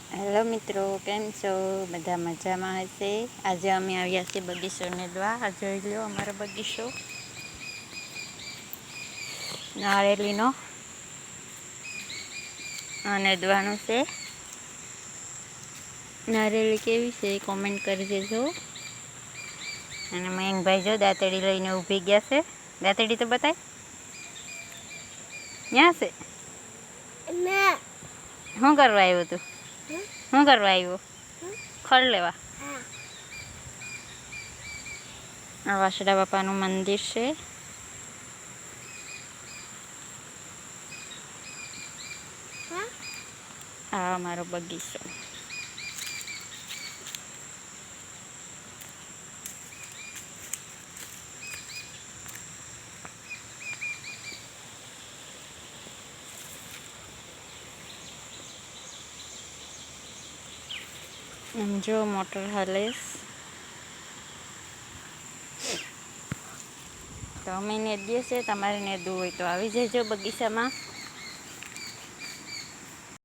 Hello મિત્રો, કેમ છો? બધા મજામાં હશે. આજે અમે આવ્યા છીએ બગીચોને દવા. આ જોઈ લો અમારો બગીચો નાળેલીનો અને દવાનું છે. નારેલી કેવી છે કોમેન્ટ કરી દેજો. અને મયંકભાઈ જો દાંતડી લઈને ઊભી ગયા છે. દાંતડી તો બતાય. ક્યાં છે? શું કરવા આવ્યો તું? શું કરવા આવ્યો? ખડ લેવા. આ વાસડા બાપાનું મંદિર છે. આ અમારો બગીચો. એમ જો મોટર હાલેસ. તો અમે ને દઈએ છે. તમારે ને દવું હોય તો આવી જજો બગીચામાં.